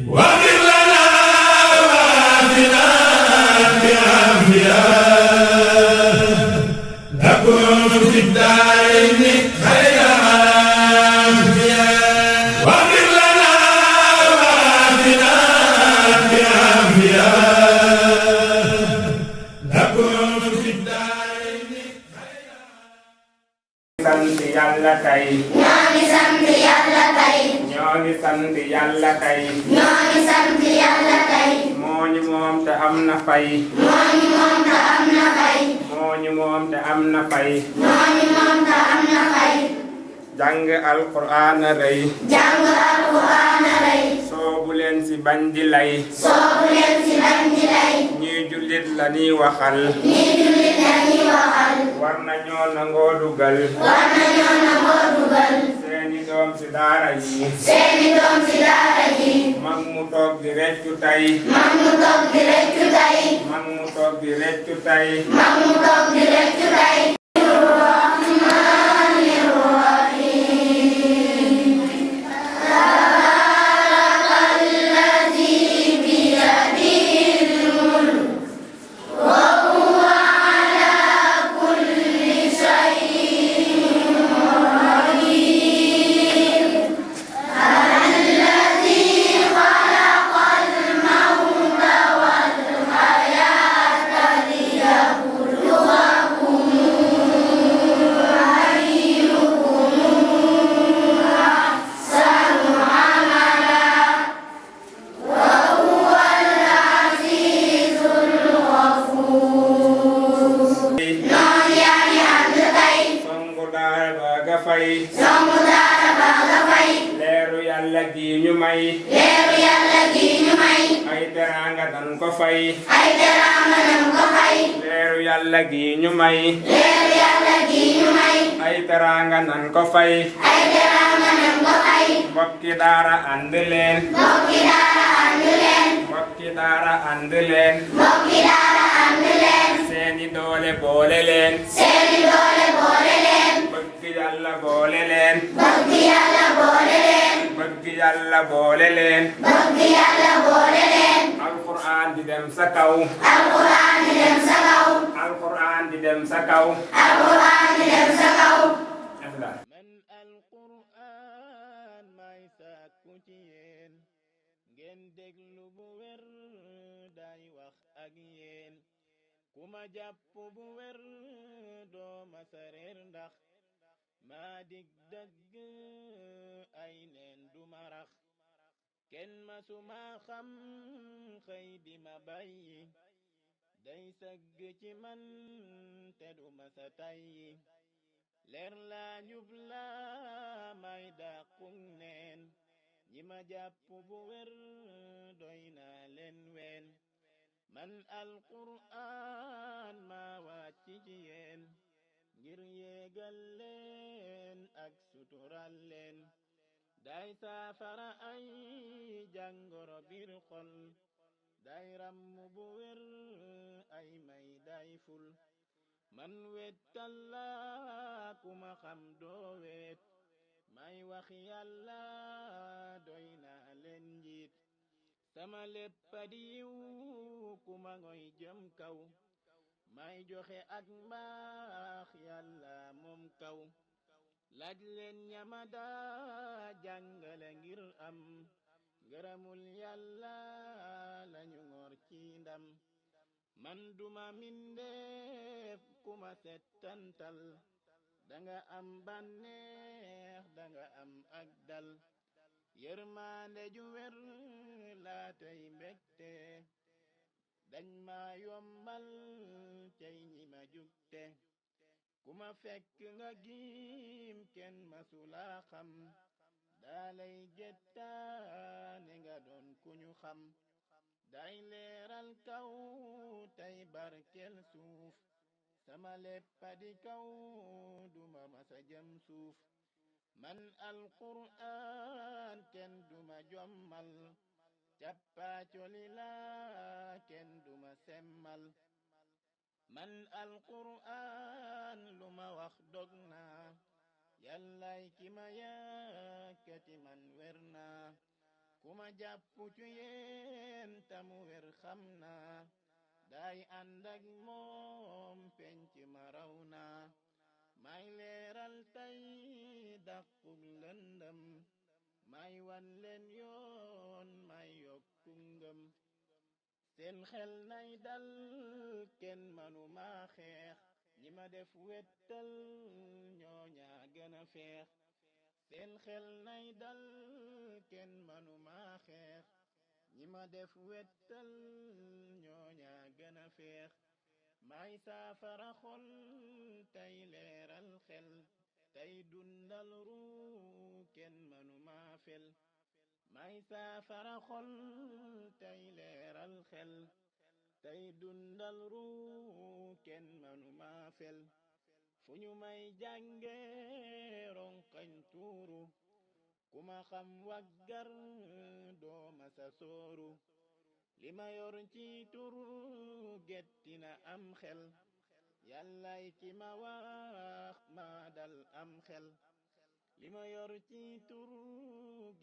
واغفر لنا وآتنا بعافية نكون في الدارين خير عافية واغفر لنا وآتنا بعافية نكون في الدارين خير sant Yàlla tey ñoo ngi sant Yàlla tey. ñoo ngi sant Yàlla tey ñoo ngi sant Yàlla tey. moo ñu moom te am na fay moo ñu moom te am na fay. moo ñu moom te am na fay moo ñu moom te am na fay. jàng alquraan rëy jàng alquraan rëy. soobu leen si bañ di lay soobu leen si bañ di lay. ñuy jullit la ñuy waxal ñii jullit la ñuy waxal. war nañoo nangoo dugal war nañoo nangoo dugal. seeni doom si daara yi seeni doom si daara ji. mag mu toog di reccu tey mag mu toog di reccu tey. mag mu toog di reccu tey mag mu toog di reccu tey. songu daara ba nga fay. leeru Yàlla gi ñu may leeru Yàlla gi ñu may. ay teraanga dan ko fay ay teraanga nan ko fay. leeru Yàlla gi ñu may leeru Yàlla gi ñu may. ay teraanga nan ko fay ay teraanga nan ko fay. mbokki daara ànd leen mbokki daara ànd leen. mbokki daara ànd leen mbokki daara ànd leen. seeni doole boole leen seeni doole boole leen. bëgg Yàlla boole leen bëgg Yàlla boole leen. bëgg Yàlla boole leen bëgg Yàlla boole leen. alquraan di dem sa kaw alquraan di dem sa kaw. alquraan di dem sa kaw alquraan di dem sa kaw. man alquraan may sàkku ci yéen ngeen déglu bu wér day wax ak yéen ku ma jàpp bu wér doo ma sareer ndax maa dig dëgg ay neen du ma rax kenn ma su ma xam xëy di ma bàyyi day sëgg ci man te du ma sa tayyi leer laa njub laa may dàqum neen ñi ma jàpp bu wér doy naa leen ween man alquraan maa wàcc ci yéen ngir yéegal leen ak sutural leen day saafara ay jàngoro biir xol day ràmm bu wér ay may day ful man wettal laa ku ma xam doo wet may wax Yàlla doy naa leen njiit sama léppa di yiw ku ma ngoy jëm kaw may joxe ak mbaax Yàlla moom kaw laaj leen ñama daa jàngale ngir am ngërëmul Yàlla lañu ngor ci ndam man duma mindeef ku ma settantal danga am bànneex danga am ak dal yërmande ju wér laa tey mbégte dañ ma yombal cey ñi ma jugte ku ma fekk nga giim kenn masula xam dalay jettaane nga doon ku ñu xam day leeral kaw tey barkel suuf sama leppa di kaw duma masa jëm suuf man alquraan kenn duma jommal cappaacoli laa kenn duma semmal man alquraan lu ma wax dog naa yàllay ki ma yàkkati man wer naa ku ma jàpp ci yéen tamu wer xam naa day ànd ak moom penc ma raw naa may leeral tey dàqug lëndëm may wan leen yoon may yokku ngëm seen xel nay dal kenn manu ma xeex ñi ma def wettal ñooña gën a feex seen xel nay dal kenn manu ma xeex ñi ma def wettal ñooña gën a feex may saafara xol tey leeral xel tey dundal ruu kenn manu ma fel may saafara xol tey leeral xel tey dundal ruu kenn manu ma fel fu ñu may jànge ronkañ tuuru ku ma xam waggar dooma sa sooru li ma yor ci tur gettina am xel yàllay ki ma wax ma dal am xel li ma yor ci tur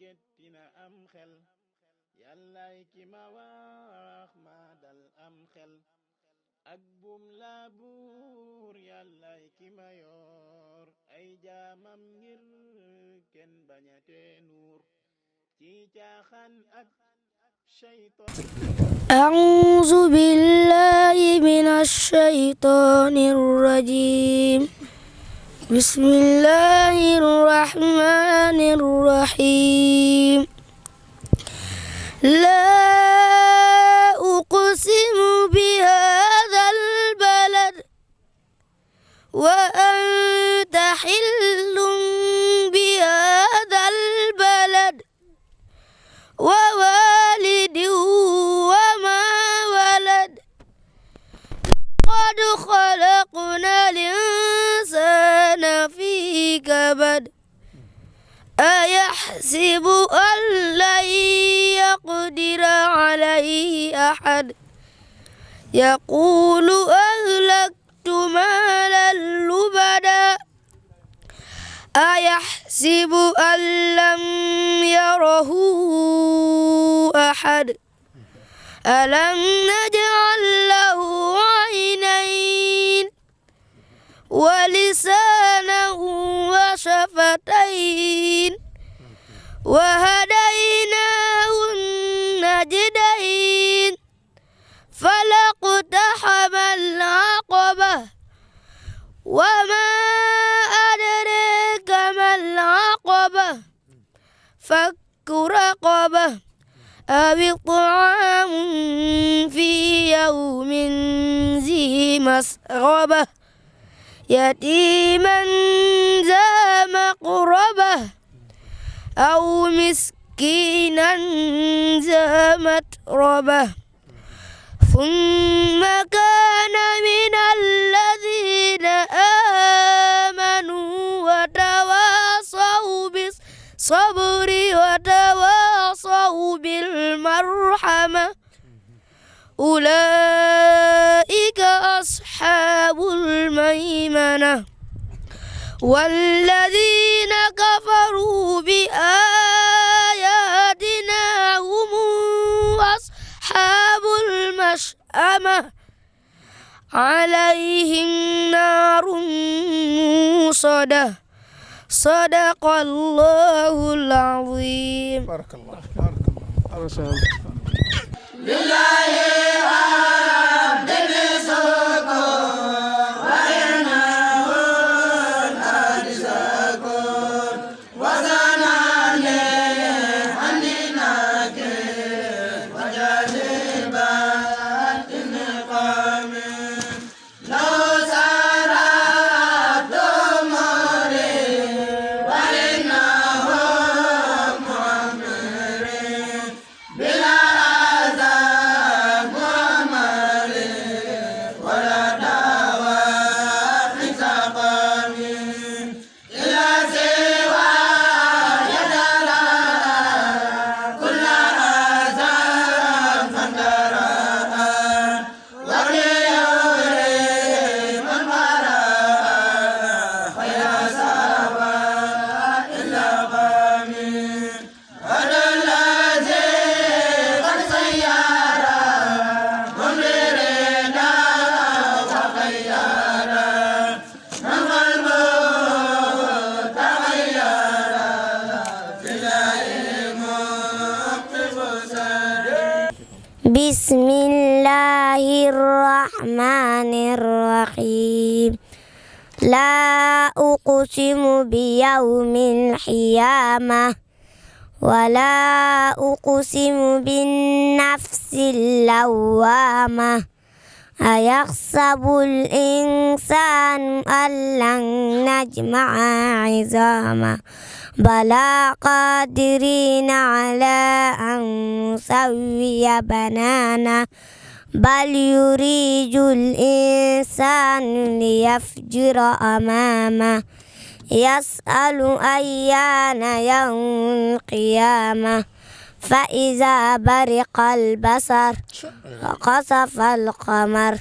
gettina am xel yàllay ki ma wax ma dal am xel ak bum la buur yàllay ki ma yor ay jaamam ngir kenn bañate nuur ci caaxaan ak shaytaan أعوذ بالله من الشيطان الرجيم بسم الله الرحمن الرحيم لا أقسم بهذا البلد وأنت حل بهذا البلد ووالد وما ولد قد خلقنا الإنسان في كبد أيحسب أن لن يقدر عليه أحد يقول أهلكت مالا لبدا أيحسب أن لم يره أحد ألم نجعل له عينين ولسانا وشفتين وهديناه النجدين فلاقتحم العقبة وما أدريك ما العقبة فك رقبة أو إطعام في يوم ذي مسغبة يتيما ذا مقربة أو مسكينا ذا متربة ثم كان من الذين آمنوا وتواصوا بالصبر وتواصوا بالمرحمة أولئك أصحاب الميمنة والذين كفروا بآياتنا هم أصحاب المشأمة عليهم نار موصدة صدق الله العظيم. بارك الله بارك الله ما شاء الله. لله عبد السكون وإنه الأرض سكون وزنان عندناك وجاذبا النقام لو سارت دمري وإنه معمر بلا أذى بسم الله الرحمن الرحيم لا أقسم بيوم القيامة ولا أقسم بالنفس اللوامة أيحسب الإنسان أن لن نجمع عظامه بلى قادرين على أن نسوي بنانه بل يريد الإنسان ليفجر أمامه يسأل أيان يوم القيامة فإذا برق البصر وخسف القمر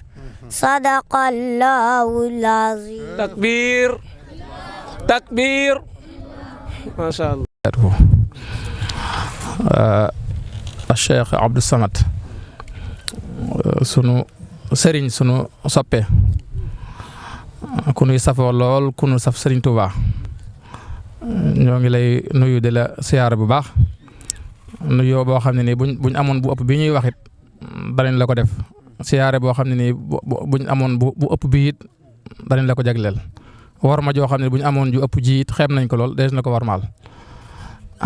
صدق الله العظيم. takbir takbir masha Allah. Cheikh Abdou Samad sunu sëriñ sunu soppe ku nuy safoo lool ku nu saf Sëriñ Tuubaa ñoo ngi lay nuyu di la siyaare bu baax nuyoo boo xam ne nii buñ amoon bu ëpp bi ñuy waxit danañ la ko def siyaare boo xam ne nii buñ amoon bu ëpp bi it danañ la ko jagleel war ma joo xam ne buñ amoon ju ëpp ji it xeeb nañ ko lool des na ko warmaal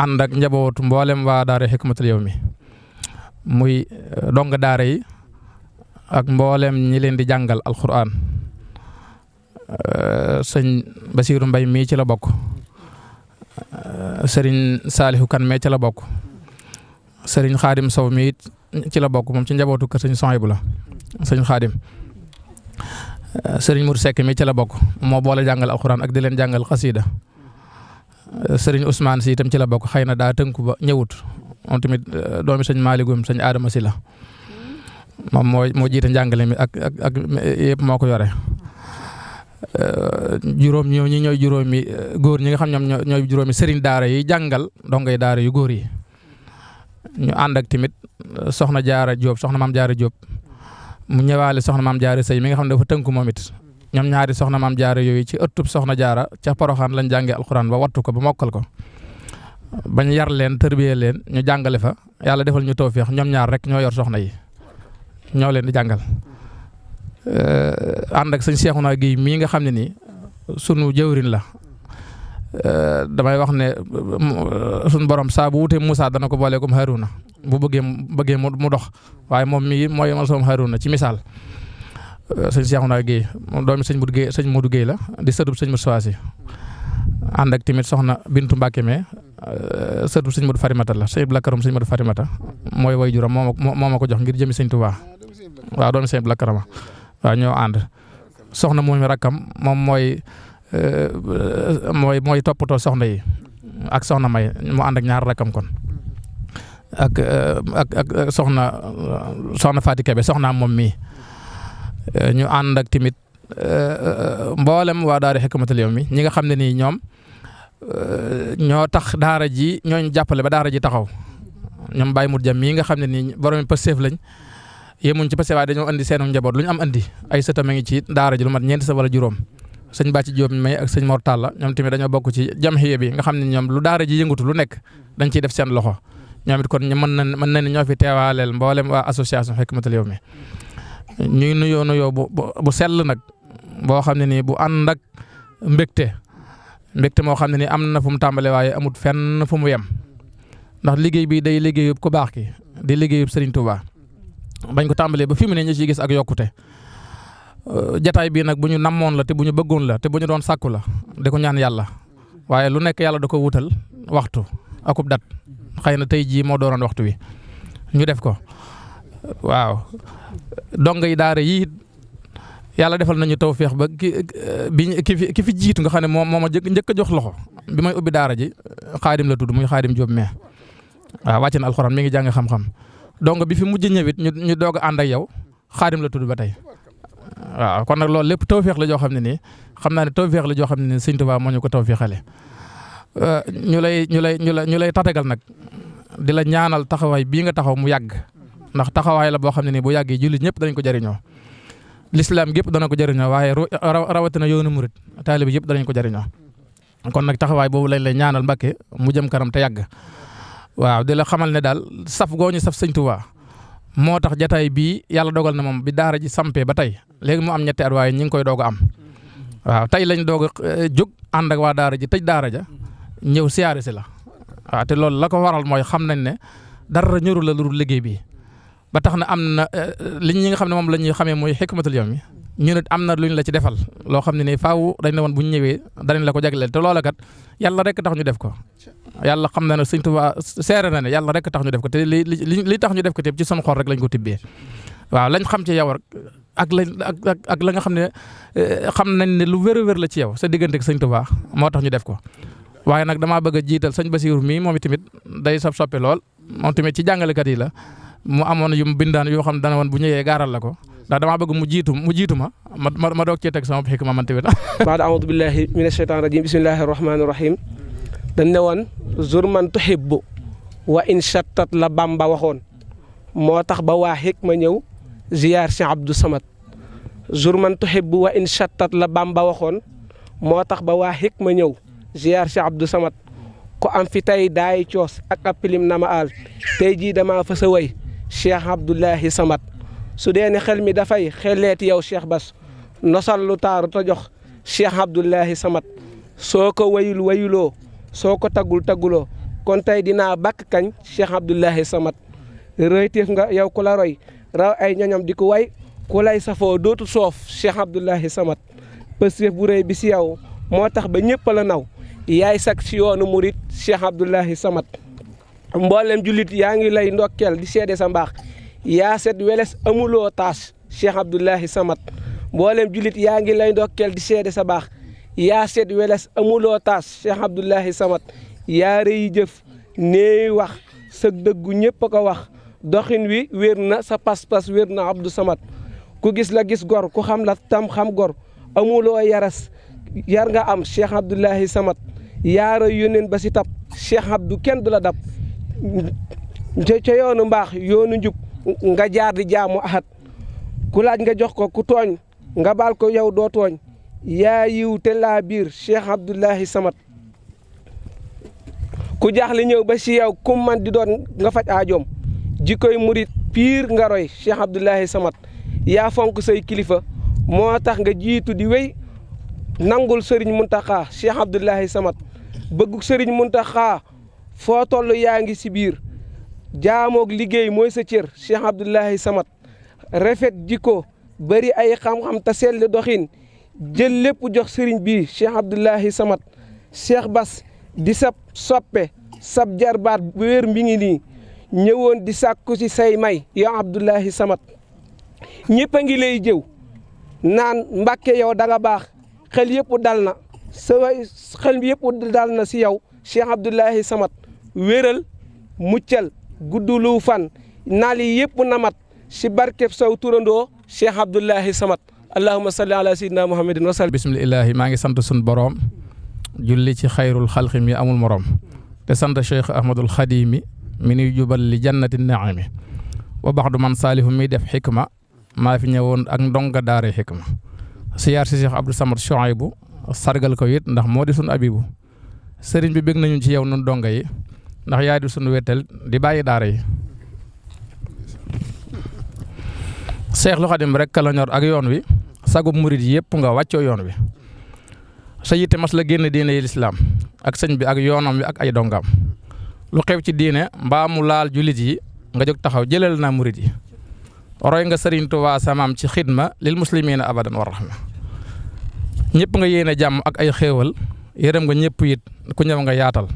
ànd ak njabootu mboolem waa daara Hikmatul Yawmi muy dong daara yi ak mboolem ñi leen di jàngal alquran sëñ Basiiru Mbay mii ci la bokk sëriñ Saalihu Kan mee ci la bokk sëriñ Xaadim Sow mii ci la bokk moom ci njabootu kër sëñ Sohaybu la sëñ Xaadim sëriñ Mur Sekk mii ci la bokk moo boole jàngal alquran ak di leen jàngal xasida sëriñ Ousmane si itam ci la bokk xëy na daa tënku ba ñëwut moom tamit doomi sëñ Maaligum sëñ Adama si la moom moo jiite njàngale mi ak yëpp moo ko yore juróom ñi ñooy juróomi góor ñi nga xam ñoom ñooy juróomi sëriñ daara yi jàngal dongay daara yu góor yi ñu ànd ak tamit soxna Jaara Jóob soxna maam Jaara Jóob mu ñëwaale soxna maam Jaara Sëy mi nga xam ne dafa tënku moom it ñoom ñaari soxna maam Jaara yooyu ci ëttub soxna Jaara ca Poroxaan lañ jàngee alxuraan ba wattu ko ba mokkal ko bañ yar leen tërbiyee leen ñu jàngale fa yàlla defal ñu tawfeex ñoom ñaar rek ñoo yor soxna yi ñoo leen di jàngal ànd ak sëñ Seexuna Géey mii nga xam ne nii sunu jëwrin la damay wax ne sunu borom saa bu wutee Moussa dana ko boole comme Haruna bu bëggee mu dox waaye moom mii mooy yemal soom Haruna ci misaal sëñ Seexuna Géey moom doomi sëñ Modou Géey la di sëtub sëñ Moussa si ànd ak tamit soxna Bintu Mbàkke mee sëtub sëñ Modou Farimata la sëñ Blakaram sëñ Modou Farimata mooy way juram moo ma ko jox ngir jëmi sëñ Tuubaa waaw doomi sëñ Blakaram waaw ñoo ànd soxna moom rakkam moom mooy toppatoo soxna yi ak soxna May mu ànd ak ñaar rakkam kon ak soxna Faati Kebe soxnaam moom mii ñu ànd ak tamit mboolem waa daara Hikmatul Yawmi ñi nga xam ne nii ñoom ñoo tax daara ji ñooñu jàppale ba daara ji taxaw ñoom Baye Mour Jam mii nga xam ne nii borom Pastef lañ yemuñ ci Pastef waaye dañoo andi seenu njaboot lu ñu am andi ay sëtam a ngi ci daara ji lu mat ñeenti sa wala juróom sëñ Bàcci Jóob may ak sëñ Mor Talla ñoom tamit dañoo bokk ci jamhiya bi nga xam ne ñoom lu daara ji yëngatu lu nekk dañ ciy def seen loxo ñoom it kon mën na ñoo fi teewaaleel mboolem waa association Hikmatul Yawmi ñuy nuyoo bu sell nag boo xam ne nii bu ànd ak mbégte moo xam ne nii am na fu mu tàmbalee waaye amut fenn fu mu yem ndax liggéey bi day liggéeyub ku baax ki di liggéeyub Serigne Touba bañ ko tàmbalee ba fi mu ne ñu ciy gis ak yokkute jataay bii nag bu ñu namoon la te bu ñu bëggoon la te bu ñu doon sàkku la di ko ñaan yàlla waaye lu nekk yàlla da ko wutal waxtu akub dat xëy na tey jii moo doonoon waxtu wi ñu def ko waaw dong yi daara yi yàlla defal nañu tawféex ba ki fi jiitu nga xam ne moo ma njëkk a jox loxo bi may ubbi daara ji Xaadim la tudd muy Xaadim Jóob mais waaw wàcc na alxuraan mi ngi jàng xam-xam donc bi fi mujj ñëwit ñu doog a ànd ak yow Xaadim la tudd ba tey waaw kon nag loolu lépp tawféex la joo xam ne nii xam naa ne tawféex la joo xam ne nii Sëñ Tuubaa moo ñu ko tawféexale ñu lay tatagal nag di la ñaanal taxawaay bii nga taxaw mu yàgg ndax taxawaay la boo xam ne nii bu yàggee jullit ñëpp dañ ko jëriñoo l'islam gépp dana ko jëriñoo waaye rawatina yoonu murit taalibe yëpp danañ ko jëriñoo kon nag taxawaay boobu lañ lay ñaanal Mbàkke mu jëm kanam te yàgg waaw di la xamal ne daal saf goo ñu saf Sëñ Tuubaa moo tax jataay bii yàlla dogal na moom bi daara ji sampee ba tey léegi mu am ñetti at waaye ñi ngi koy doog a am waaw tey lañ doog a jóg ànd ak waa daara ji tëj daara ja ñëw siyaare si la waaw te loolu la ko waral mooy xam nañ ne dara ñëru la lu dul liggéey bi ba tax na am na li ñi nga xam ne moom la ñuy xamee mooy Hikmatul Yawmi ñu ne am na luñ la ci defal loo xam ne nii faaw dañ ne woon bu ñu ñëwee danañ la ko jagleel te loola kat yàlla rek tax ñu def ko yàlla xam na ne Sëñ Tuubaa seere na ne yàlla rek tax ñu def ko te li tax ñu def ko te ci sunu xol rek lañ ko tibbee waaw lañ xam ci yow rek ak la nga xam ne xam nañ ne lu wér la ci yow sa diggante ak Sëñ Tuubaa moo tax ñu def ko waaye nag damaa bëgg a jiital sëñ Basiiru mii moom itamit day soppe lool moom tamit ci jàngalekat yi la mu amoon yu mu bindaan yoo xam ne dana woon bu ñëwee gaaral la ko ndax damaa bëgg mu jiitu ma doog cee teg sama xikma man tamit. baada a'uudu billahi mina shaytaani rajiim bismillahi rahmaani rahiim dañ ne woon zur man tuhibbu wa in shattat la Bamba waxoon moo tax ba waa Hikma ñëw ziyaar si Abdou Samad zur man tuhibbu wa in shattat la Bamba waxoon moo tax ba waa Hikma ñëw ziyaar si Abdou Samad ko am fi tey daay coos ak ab pilim na ma aal tey jii damaa fa sa way Cheikh Abdoulahi Samad su dee ne xel mi dafay xelleeti yow Cheikh Bass nosal lu taaru ta jox Cheikh Abdoulahi Samad soo ko wayuloo soo ko tagguloo kon tey dinaa bakk kañ Cheikh Abdoulahi Samad rëyteef nga yow ku la roy raw ay ñoñom di ko way ku lay safoo dootu soof Cheikh Abdoulahi Samad pëstéef bu rëy bi si yow moo tax ba ñëpp la naw yaay sak si yoonu murit Cheikh Abdoulahi Samad mboolem jullit yaa ngi lay ndokkeel di seede sa mbaax yaa set weles amuloo taas Cheikh Abdoulahi Samad mboolem jullit yaa ngi lay ndokkeel di seede sa baax yaa set weles amuloo taas Cheikh Abdoulahi Samad yaa rëy jëf néew wax sa dëggu ñëpp a ko wax doxin wi wér na sa pas-pas wér na Abdou Samad ku gis la gis gor ku xam la tam xam gor amuloo yaras yar nga am Cheikh Abdoulahi Samad yaara yónneen ba si tab Cheikh Abdou kenn du la dab ca yoonu mbaax yoonu njub nga jaar di jaamu ahad ku laaj nga jox ko ku tooñ nga baal ko yow doo tooñ yaa yiw te laa biir Cheikh Abdoulahi Samad ku jaaxle ñëw ba si yow kum man di doon nga faj aajoom jikkoy murit piir nga roy Cheikh Abdoulahi Samad yaa fonk say kilifa moo tax nga jiitu di wéy nangul Serigne Mountakha Cheikh Abdoulahi Samad bëggu Serigne Mountakha foo toll yaa ngi si biir jaamoog liggéey mooy sa cër Cheikh Abdoulahi Samad rafet jikko bëri ay xam-xam te sell doxin jël lépp jox Serigne bi Cheikh Abdoulahi Samad Cheikh Bass di sab soppe sab jarbaat bu wér mi ngi nii ñëwoon di sàkku ci say may yow Abdoulahi Samad ñëpp a ngi lay jëw naan Mbàkke yow da nga baax xel yëpp dal na xel yëpp dal na si yow Cheikh Abdoulahi Samad wéral muccal guddulu fan naal yi yëpp namat si barkeb saw turandoo Cheikh Abdoulahi Samad allahumma salli ala sayyidina muhammadin wa sallim. bismillahi maa ngi sant sun boroom julli ci xayrul xalqi mi amul morom te sant Cheikh Ahmadul Xadimi mi nuy jubal li jannati naami wa baxdu man saalihu mi def xikma maa fi ñëwoon ak ndonga daare xikma siyaar si Cheikh Abdou Samad Chouaïbou sargal ko it ndax moo di sunu abibu sëriñ bi bëgg nañu ci yow nun donga yi ndax yaay di sunu wettel di bàyyi daara yi Seexul Xadim rek ka la ñor ak yoon wi sagub murid yëpp nga wàccoo yoon wi sa yitte mas la génn diine yi lislaam ak sëñ bi ak yoonam wi ak ay dongaam lu xew ci diine mbaa mu laal jullit yi nga jóg taxaw jëlal naa murid yi roy nga Sëriñ Tuubaa samaam ci xidma lil muslimiina abadan wa rahma ñëpp nga yéene jàmm ak ay xéewal yërëm nga ñëpp it ku ñëw nga yaatal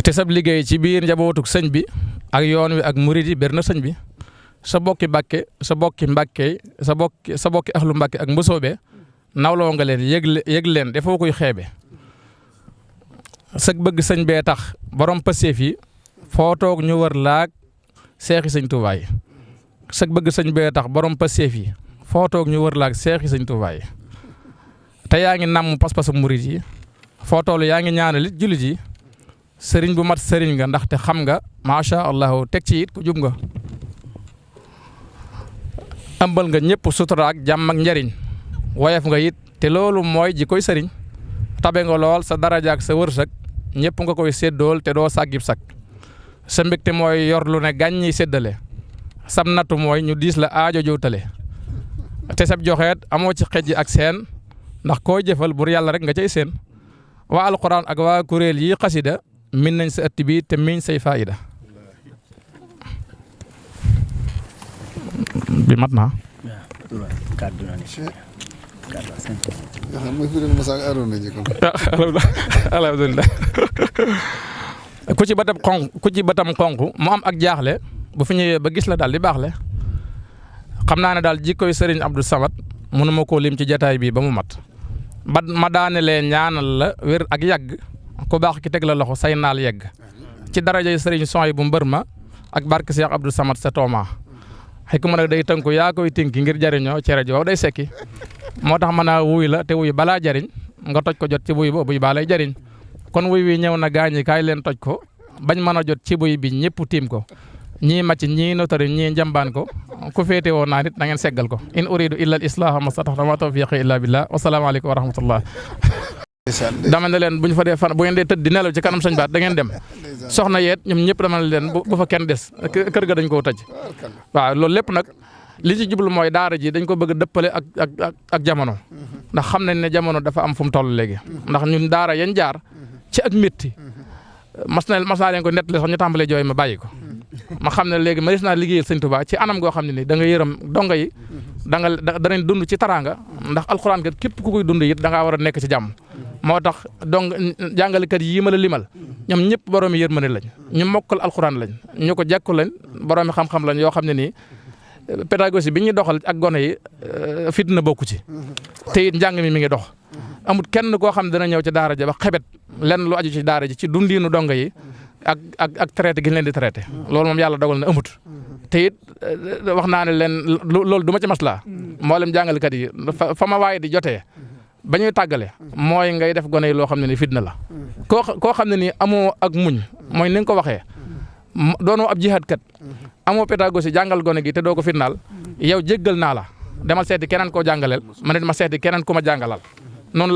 te sab liggéey ci biir njabootuk sëñ bi ak yoon wi ak murid yi ber na sëñ bi sa bokki Mbàkke sa bokki Mbàkke sa bokki axlu Mbàkke ak mbosoobe nawloo nga leen yëg leen dafoo koy xeebe sag bëgg sëñ bee tax borom pëseef yi foo toog ñu wër laag seexi sëñ Tuubaa yi sag bëgg sëñ bee tax borom pëseef yi foo toog ñu wër laag seexi sëñ Tuubaa yi te yaa ngi namm pas-pasu murid yi foo toll yaa ngi ñaanal it jullit yi sëriñ bu mat sëriñ nga ndaxte xam nga macha allah teg ci it ku jub nga ëmbal nga ñëpp sutura ak jàmm ak njariñ woyof nga it te loolu mooy ji koy sëriñ tabe nga lool sa daraja ak sa wërsëg ñëpp nga koy séddool te doo sàggib sag sa mbégte mooy yor lu ne gàññi séddale sam nattu mooy ñu diis la aajo jowtale te sab joxeet amoo ci xejj ak seen ndax koo jëfal bur yàlla rek nga cay seen waa alquran ak waa kuréel yi xasida min nañ sa ëtt bi te miñ say faayida bi mat naa alhamdulilah ku ci batam xonq mu am ak jaaxle bu fi ñëwee ba gis la daal di baax le xam naa ne daal jikkoy Serigne Abdou Samad mënuma koo lim ci jataay bi ba mu mat ba ma daane lee ñaanal la wér ak yàgg ku baax ki teg la loxo say naal yegg ci darajay Serigne Soy bu mbër ma ak barke Cheikh Abdou Samad sa tooma xëy ku ma nag day tënku yaa koy tinki ngir jariñoo cere ji waaw day sekki moo tax mën a wuy la te wuy balaa jariñ nga toj ko jot ci buy ba buy baa lay jariñ kon wuy wi ñëw na gaañi kaay leen toj ko bañ mën a jot ci buy bi ñëpp tiim ko ñii màcc ñii notari ñii njambaan ko ku féete woon naa nit na ngeen seggal ko in uridu illa al islaha mastataxta ma tawfiqi illa billah wasalaamaaleykum wa rahmatullah dama ne leen bu ñu fa dee fan bu ngeen dee tëdd di nelaw ci kanam sëñ baat da ngeen dem soxna yeet ñoom ñëpp dama ne leen bu fa kenn des kër ga dañ koo tëj waaw loolu lépp nag li ci jublu mooy daara ji dañ ko bëgg a dëppale ak jamono ndax xam nañ ne jamono dafa am fu mu toll léegi ndax ñun daara yañ jaar ci ak métti mas naa leen ko nettali sax ñu tàmbalee jooy ma bàyyi ko ma xam ne léegi ma des naa liggéeyal sëñ Tuubaa ci anam goo xam ne ni da nga yërëm donga yi danañ dund ci taraanga ndax alxuraan kat képp ku koy dund it da ngaa war a nekk ci jàmm moo tax donc jàngalekat yi ma la limal ñoom ñëpp boroomi yërmande lañ ñu mokkal alxuraan lañ ñu ko jekku lañ boroomi xam-xam lañ yoo xam ne nii pédagogie bi ñuy doxal ak gone yi fitna bokku ci te it njàng mi ngi dox amut kenn koo xam ne dana ñëw ci daara ja ba xebet lenn lu aju ci daara ji ci dundiinu donga yi ak traité gi ñu leen di traité loolu moom yàlla dogal na amut te it wax naa ne leen loolu du ma ci maslaa mboolem jàngalekat yi fa ma waaye di jotee ba ñuy tàggale mooy ngay def gone yi loo xam ne ni fitna la koo xam ne nii amoo ak muñ mooy ni nga ko waxee doonoo ab jihaadkat amoo pédagogie jàngal gone gi te doo ko fitnaal yow jéggal naa la demal seeti keneen koo jàngaleel ma ne ma seeti keneen ku ma jàngalal noonu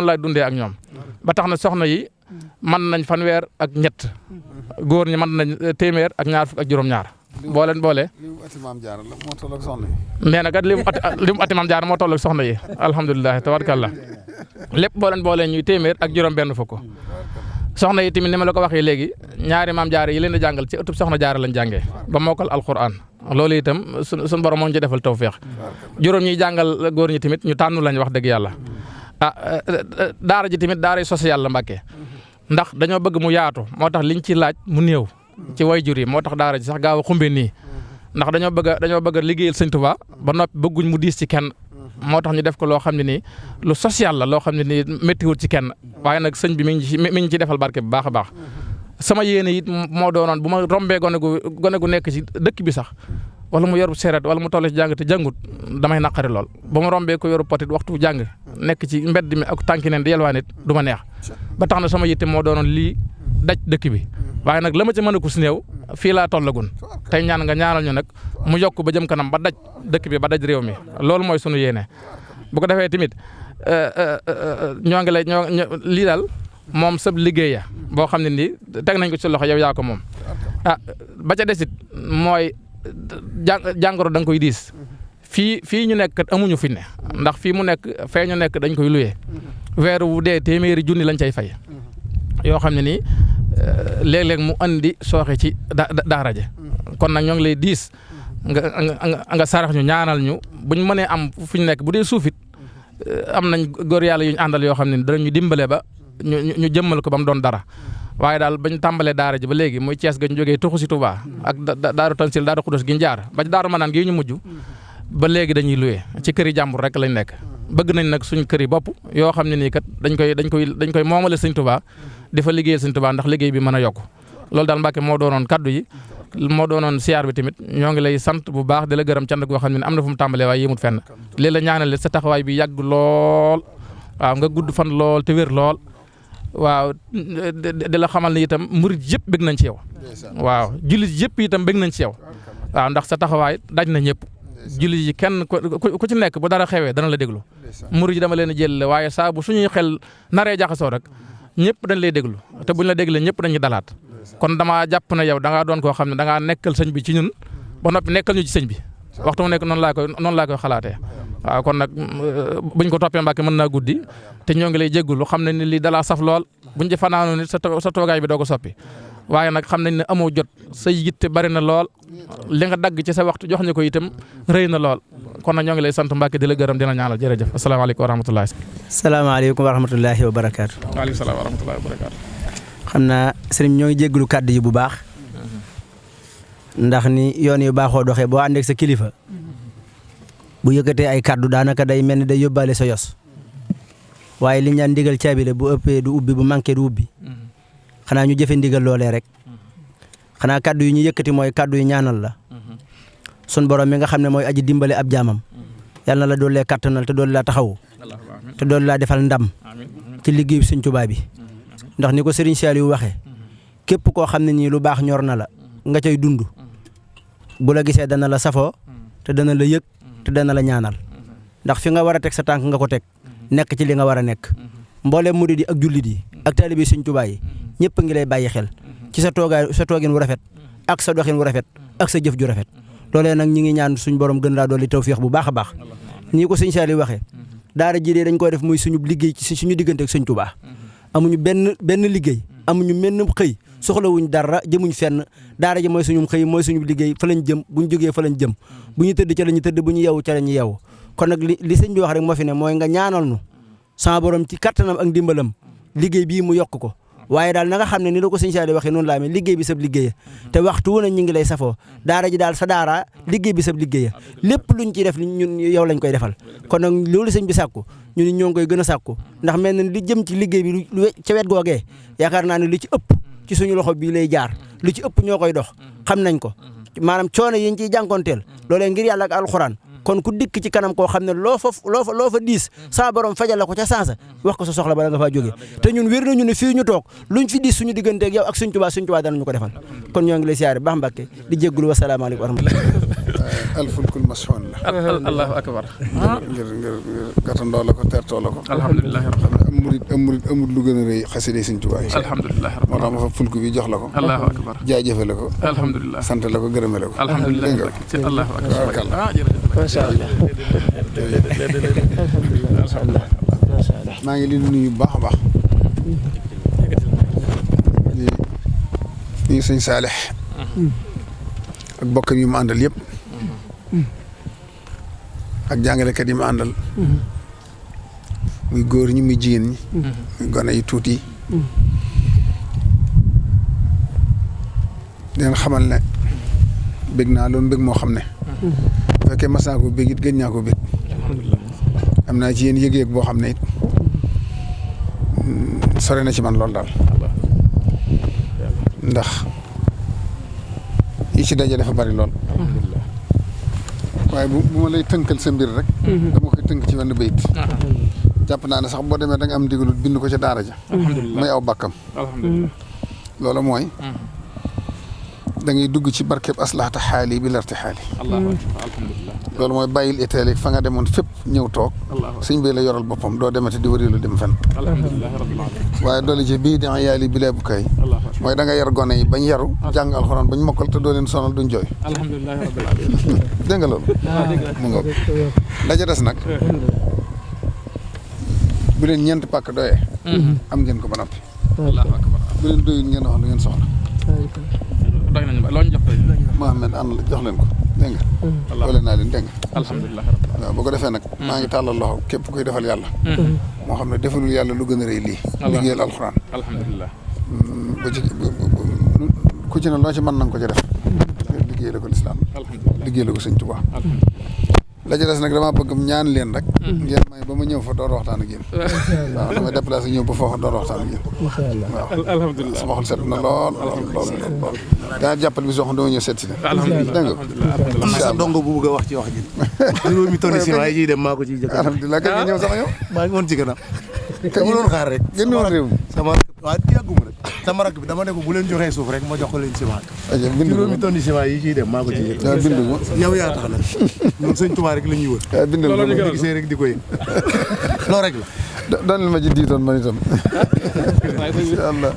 laay dundee ak ñoom ba tax na soxna yi mën nañ fanweer ak ñett góor ñi mën nañ téeméer ak ñaar fukk ak juróom-ñaar boole nee na kat li mu ati maam jaar moo toll ak soxna yi alhamdulilah tabarkallah lépp boole ñuy téeméer ak juróom-benn fukk soxna yi tamit ni ma la ko waxee léegi ñaari maam jaare yi leen di jàngal ci ëttub soxna jaare lañ jàngee ba mokkal alquran loolu itam suñu borom moo ñu ci defal tawfeex juróom ñiy jàngal góor ñi tamit ñu tànnu lañ wax dëgg yàlla daara ji tamit daara social la Mbàkke ndax dañoo bëgg mu yaatu moo tax liñ ci laaj mu néew ci wayjur yi moo tax daara ji sax gaaw a xumbe nii ndax dañoo bëgg a liggéeyal Sëñ Tuubaa ba noppi bëgguñ mu diis ci kenn moo tax ñu def ko loo xam ne nii lu social la loo xam ne nii méttiwul ci kenn waaye nag sëñ bi mi ngi ci defal barke bu baax a baax sama yéene it moo doonoon bu ma rombee gone gu nekk ci dëkk bi sax wala mu yor seeret wala mu toll ci jàng te jàngut damay naqari lool ba mu rombee ko yoru potit waxtu jàng nekk ci mbedd mi ak tànki neen di yelwaa nit du ma neex ba tax na sama yitte moo doonoon lii daj dëkk bi waaye nag la ma ci mën a ko si néew fii laa tollagun tey ñaan nga ñaanal ñu nag mu yokk ba jëm kanam ba daj dëkk bi ba daj réew mi loolu mooy sunu yéene bu ko defee tamit ñoo ngi lay lii daal moom sab liggéeya boo xam ne nii teg nañ ko ci loxo yow yaa ko moom ba ca desit mooy jàngoro da nga koy diis fii ñu nekk amuñu fi ne ndax fii mu nekk fee ñu nekk dañ koy luyee weer wu dee téeméeri junni lañ cay fay yoo xam ne nii léeg-léeg mu andi sooxe ci daara je kon nag ñoo ngi lay diis nga sarax ñu ñaanal ñu buñ mënee am fu ñu nekk bu dee suufit am nañ góor yàlla yu ñu àndal yoo xam ne danañu dimbale ba ñu jëmmal ko ba mu doon dara waaye daal bañ tàmbalee daara ji ba léegi muy Cees ga ñu jógee tuxu si Touba ak daaru Tansil daaru Xudus gi ñu jaar ba daaru Manaan gi ñu mujj ba léegi dañuy luwee ci këri jàmbur rek lañ nekk bëgg nañ nag suñ kër yi bopp yoo xam ne nii kat dañ koy moomale Sëñ Touba di fa liggéeyal Sëñ Touba ndax liggéey bi mën a yokk loolu daal Mbàkke moo doonoon kaddu yi moo doonoon siyaar bi tamit ñoo ngi lay sant bu baax di la gërëm cant goo xam ne am na fu mu tàmbalee waaye yéemut fenn lii la ñaanal sa taxawaay bi yàgg lool waaw nga gudd fan lool te wér lool waaw di la xamal ne itam murit yëpp bëgg nañ ci yow waaw jullit yëpp itam bëgg nañ ci yow waaw ndax sa taxawaay daj na ñëpp jullit yi kenn ku ci nekk bu dara xewee dana la déglu murit yi dama leen a jël waaye saa bu suñuy xel naree jaxasoo rek ñëpp dañ lay déglu te buñ la déglee ñëpp dañuy dalaat kon damaa jàpp ne yow da ngaa doon koo xam ne da ngaa nekkal sëñ bi ci ñun ba noppi nekkal ñu ci sëñ bi waxtu mu nekk noonu laa koy xalaatee waaw kon nag buñ ko toppee Mbàkke mën naa guddi te ñoo ngi lay jéggulu xam ne ni lii dalaa saf lool buñ ci fanaanoo nit sa toogaay bi doo ko soppi waaye nag xam nañ ne amoo jot sa yitte bari na lool li nga dagg ci sa waxtu jox ñu ko itam rëy na lool kon nag ñoo ngi lay sant Mbàkke di la gërëm dina ñaanal jërëjëf asalaamaaleykum wa rahmatullahi. salaamaaleykum wa rahmatullahi wa barakaatu. waaleykum salaam wa rahmatullahi wa barakaatu. xam naa sëriñ ñoo ngi jégalu kàddu yi bu baax ndax ni yoon yu baaxoo doxee boo àndeek sa kilifa bu yëkkatee ay kàddu daanaka day mel ni day yóbbaale sa yos waaye li ñu daan ndigal caabi la bu ëppee du ubbi bu manqué du ubbi xanaa ñu jëfe ndigal loolee rek xanaa kàddu yi ñu yëkkati mooy kàddu yu ñaanal la sun borom mi nga xam ne mooy aji dimbale ab jaamam yàlla na la doole kattanal te doole laa taxawu te doole laa defal ndam ci liggéeyu Sëñ Tuubaa bi ndax ni ko Serigne Saliou waxee képp koo xam ne nii lu baax ñor na la nga cay dund bu la gisee dana la safoo te dana la yëg te dana la ñaanal ndax fi nga war a teg sa tànk nga ko teg nekk ci li nga war a nekk mboolem murid yi ak jullit yi ak taalibe Sëñ Tuubaa yi ñëpp ngi lay bàyyi xel ci sa toogin wu rafet ak sa doxin wu rafet ak sa jëf ju rafet loolee nag ñi ngi ñaan suñ borom gën laa dolli tawfiix bu baax a baax nii ko Sëñ Saliou waxee daara ji de dañ koy def muy suñu liggéey ci suñu diggante ak Sëñ Tuubaa amuñu benn liggéey amuñu menn xëy soxlawuñ dara jëmuñ fenn daara ji mooy suñu xëy mooy suñu liggéey fa lañ jëm buñ jógee fa lañ jëm bu ñu tëdd ca la ñu tëdd bu ñu yeewu ca la ñu yeewu kon nag li sëñ bi wax rek moo fi ne mooy nga ñaanal nu sama borom ci kattanam ak ndimbalam liggéey bii mu yokk ko waaye daal na nga xam ne ni la ko sëñ Saliou waxee noonu laa amee liggéey bi sab liggéeya te waxtu wu ne ñu ngi lay safoo daara ji daal sa daara liggéey bi sab liggéeya lépp luñ ciy def ñun yow lañ koy defal kon nag loolu sëñ bi sàkku ñun ñoo ngi koy gën a sàkku ndax mel na li jëm ci liggéey bi ca wet googee yaakaar naa ne li ci ëpp ci suñu loxo bii lay jaar lu ci ëpp ñoo koy dox xam nañ ko maanaam coono yi ñu ciy jànkonteel loolee ngir yàlla ak alxuraan kon ku dikk ci kanam koo xam ne loo fa diis sa borom fajal la ko ca sansa wax ko sa soxla bala nga faa jógee te ñun wér nañu ne fii ñu toog luñ fi diis suñu digganteeg yow ak Sëñ Tuubaa danañu ko defal kon ñoo ngi lay siyaare baax Mbàkke di jéggulu wasalaamaaleykum wa rahmatulah. alfulkul mashhun la. allahu akbar. ngir gàttandoo la ko tertoo la ko. alhamdulilah am murid amul lu gën a rëy xasida Sëñ Tuubaa yi. alhamdulilah moo tax ma fa fulku bi jox la ko. allahu akbar. jaajëfe la ko. alhamdulilah sant la ko gërëme la ko. alhamdulilah allahu akbar. macha allah. maa ngi leen di nuyu bu baax a baax. di nuyu sëñ Saalix ak bokkam yi mu àndal yëpp. ak jàngalekat yi mu àndal. muy góor ñi muy jigéen ñi. muy gone yi tuuti yi. di leen xamal ne bëgg naa loolu mbëgg moo xam ne. bu fekkee mas naa ko bëgg it gëj naa ko bëgg. am naa ci yéen yëg-yëg boo xam ne it sore na ci man loolu daal ndax yi ci daje dafa bari lool. waaye bu ma lay tënkal sa mbir rek. dama koy tënk ci wenn bayit. jàpp naa ne sax boo demee da nga am ndigalu bind ko ca daara ja. may aw bàkkam. loolu mooy. da ngay dugg ci barkeb aslahata xaali bi larti xaali. loolu mooy bàyyil itaali fa nga demoon fépp ñëw toog. sëñ bi la yoral boppam doo demati di wërilu dem fenn. waaye doole ci bii di yaali bi leebu kay. mooy da nga yar gone yi bañ yaru jàng alxuraan bañ mokkal te doo leen sonal duñ jooy. dégg nga loolu. mu ngoog daja des nag bu leen ñeent pàkk doyee. am ngeen ko ba noppi. bu leen doyul ngeen wax lu ngeen soxla. doy nañu ba loo ñu jox doy Mohamed ànd jox leen ko dégg nga. boole naa leen dégg nga. alhamdulilah. waaw bu ko defee nag. maa ngi tàllal loxo képp kuy defal yàlla. moo xam ne defalul yàlla lu gën a rëy lii. liggéeyal alxuraan. alhamdulilah. ba ci ku ci ne loo ci mën na nga ko ci def. liggéey la ko lislaam. liggéey la ko Sëñ Tuubaa. la ci des nag damaa bëgg ñaan leen rek. ngeen may ba ma ñëw fa door waxtaan ak yéen. waaw damay déplacé ñëw ba foofa door waxtaan ak yéen. waaw alhamdulilah sama xol set na lool lool. daa jàppal bi soo xam dama ñëw seet si ne. alhamdulilah dégg nga. am na sa ndongo bu bëgg a wax ci wax ji. juróomi tonni ciment yi ciy dem maa ko ciy jëkk. alhamdulilah kañ nga ñëw sax yow. maa ngi woon ci gannaaw. dama doon xaar rek. génn woon réew mi. sama rakk waaw yàgguma rek. sama rakk bi dama ne ko bu leen joxee suuf rek ma jox ko leen ciment. juróomi tonni ciment yi ciy dem maa ko ciy jëkk. bindu ma yow yaa tax nag ñun Sëñ Tuubaa rek la ñuy wër. bindal ma ko gisee rek di ko yëg. loolu rek la. doonal ma ci diitoon man itam. incha allah.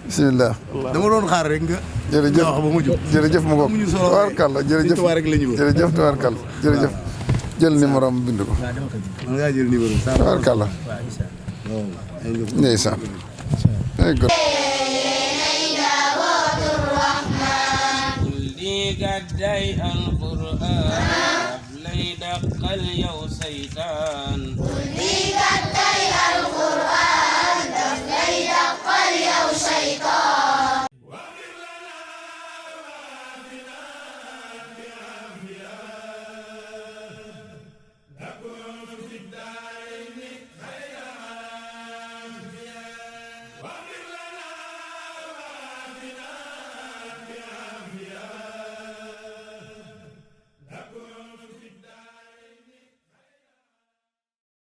bisimilah. dama doon xaar rek nga. jërëjëf wax ba mu jóg. jërëjëf mu bokk. tubaarkàlla jërëjëf jërëjëf tubaarkàlla jërëjëf. jël numéro am bind ko. man ngaa jël numéro am. tubaarkàlla. ndeysaan. gàdday alquraan lay dàqal yow saytaan.